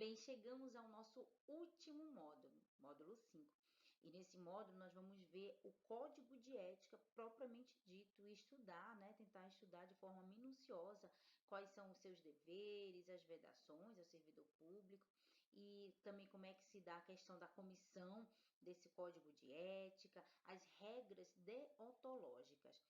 Bem, chegamos ao nosso último módulo, módulo 5. E nesse módulo nós vamos ver o código de ética propriamente dito e estudar, né, tentar estudar de forma minuciosa quais são os seus deveres, as vedações ao servidor público e também como é que se dá a questão da comissão desse código de ética, as regras deontológicas.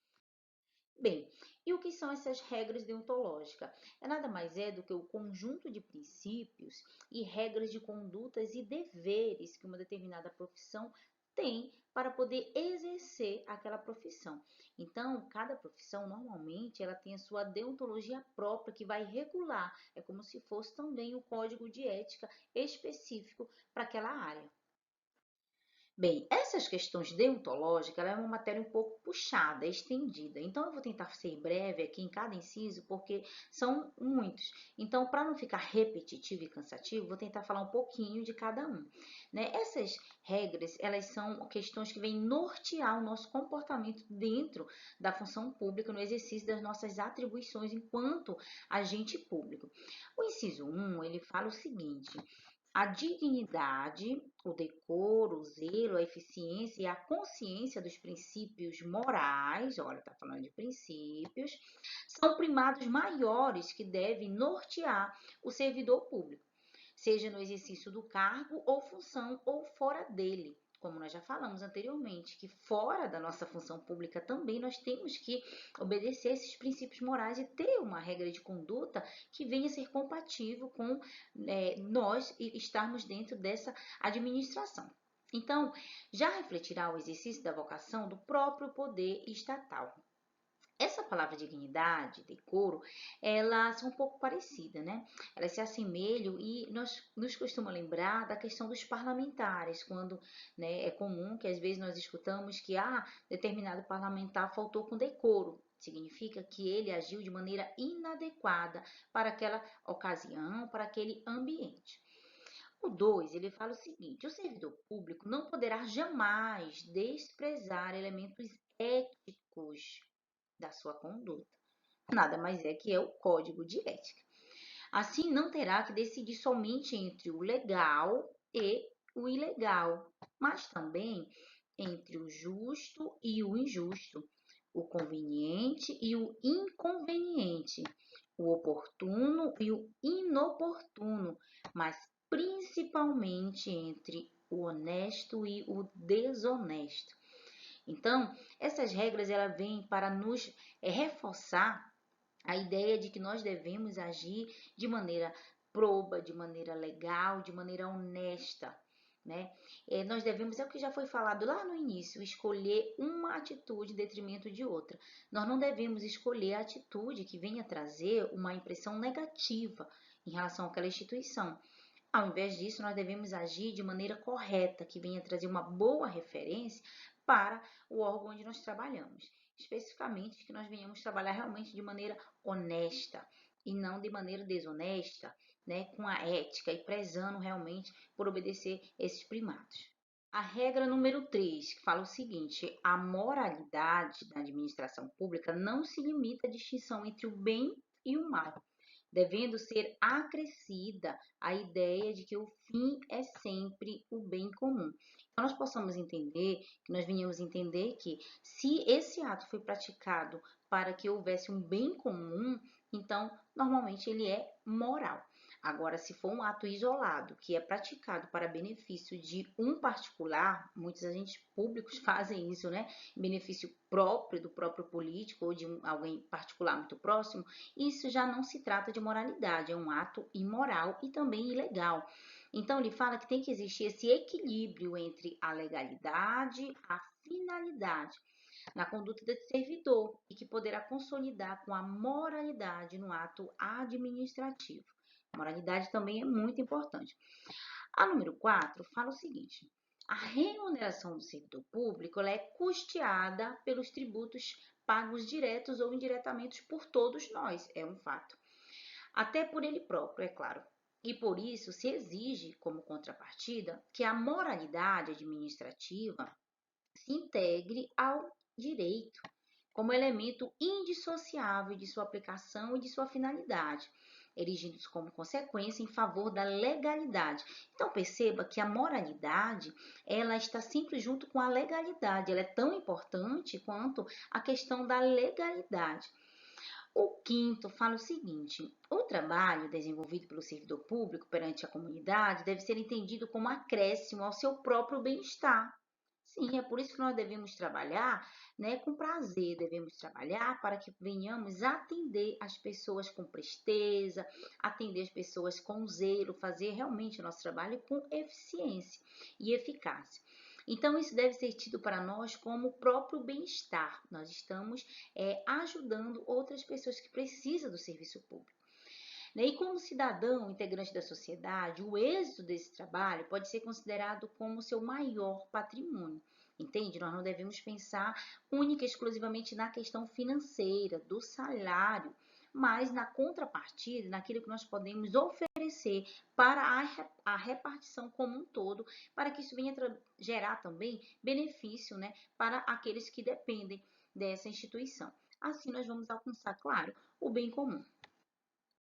Bem, e o que são essas regras deontológicas? É nada mais do que o conjunto de princípios e regras de condutas e deveres que uma determinada profissão tem para poder exercer aquela profissão. Então, cada profissão normalmente ela tem a sua deontologia própria que vai regular, é como se fosse também o código de ética específico para aquela área. Bem, essas questões deontológicas, ela é uma matéria um pouco puxada, estendida. Então, eu vou tentar ser breve aqui em cada inciso, porque são muitos. Então, para não ficar repetitivo e cansativo, vou tentar falar um pouquinho de cada um. Né? Essas regras, elas são questões que vêm nortear o nosso comportamento dentro da função pública, no exercício das nossas atribuições enquanto agente público. O inciso 1, ele fala o seguinte: a dignidade, o decoro, o zelo, a eficiência e a consciência dos princípios morais, olha, está falando de princípios, são primados maiores que devem nortear o servidor público, seja no exercício do cargo ou função ou fora dele. Como nós já falamos anteriormente, que fora da nossa função pública também nós temos que obedecer esses princípios morais e ter uma regra de conduta que venha a ser compatível com nós estarmos dentro dessa administração. Então, já refletirá o exercício da vocação do próprio poder estatal. Essa palavra dignidade, decoro, elas são um pouco parecidas, né? Elas se assemelham e nós nos costuma lembrar da questão dos parlamentares, quando né, é comum que às vezes nós escutamos que determinado parlamentar faltou com decoro. Significa que ele agiu de maneira inadequada para aquela ocasião, para aquele ambiente. O 2, ele fala o seguinte: o servidor público não poderá jamais desprezar elementos éticos da sua conduta. Nada mais é que é o código de ética. Assim, não terá que decidir somente entre o legal e o ilegal, mas também entre o justo e o injusto, o conveniente e o inconveniente, o oportuno e o inoportuno, mas principalmente entre o honesto e o desonesto. Então, essas regras ela vêm para nos reforçar a ideia de que nós devemos agir de maneira proba, de maneira legal, de maneira honesta. Né? Nós devemos, é o que já foi falado lá no início, escolher uma atitude em detrimento de outra. Nós não devemos escolher a atitude que venha trazer uma impressão negativa em relação àquela instituição. Ao invés disso, nós devemos agir de maneira correta, que venha trazer uma boa referência para o órgão onde nós trabalhamos. Especificamente, que nós venhamos trabalhar realmente de maneira honesta e não de maneira desonesta, né, com a ética e prezando realmente por obedecer esses primados. A regra número 3, que fala o seguinte: a moralidade da administração pública não se limita à distinção entre o bem e o mal, devendo ser acrescida a ideia de que o fim é sempre o bem comum. Então, nós possamos entender, que nós venhamos entender que se esse ato foi praticado para que houvesse um bem comum, então, normalmente ele é moral. Agora, se for um ato isolado, que é praticado para benefício de um particular, muitos agentes públicos fazem isso, né? Benefício próprio do próprio político ou de alguém particular muito próximo, isso já não se trata de moralidade, é um ato imoral e também ilegal. Então, ele fala que tem que existir esse equilíbrio entre a legalidade, a finalidade na conduta desse servidor e que poderá consolidar com a moralidade no ato administrativo. A moralidade também é muito importante. A número 4 fala o seguinte: a remuneração do servidor público é custeada pelos tributos pagos diretos ou indiretamente por todos nós, é um fato. Até por ele próprio, é claro. E por isso se exige, como contrapartida, que a moralidade administrativa se integre ao direito como elemento indissociável de sua aplicação e de sua finalidade. erigidos como consequência em favor da legalidade. Então perceba que a moralidade, ela está sempre junto com a legalidade, ela é tão importante quanto a questão da legalidade. O quinto fala o seguinte: o trabalho desenvolvido pelo servidor público perante a comunidade deve ser entendido como acréscimo ao seu próprio bem-estar. Sim, é por isso que nós devemos trabalhar, né, com prazer, devemos trabalhar para que venhamos atender as pessoas com presteza, atender as pessoas com zelo, fazer realmente o nosso trabalho com eficiência e eficácia. Então, isso deve ser tido para nós como o próprio bem-estar. Nós estamos ajudando outras pessoas que precisam do serviço público. E como cidadão integrante da sociedade, o êxito desse trabalho pode ser considerado como seu maior patrimônio. Entende? Nós não devemos pensar única e exclusivamente na questão financeira, do salário, mas na contrapartida, naquilo que nós podemos oferecer para a repartição como um todo, para que isso venha gerar também benefício, né, para aqueles que dependem dessa instituição. Assim nós vamos alcançar, claro, o bem comum.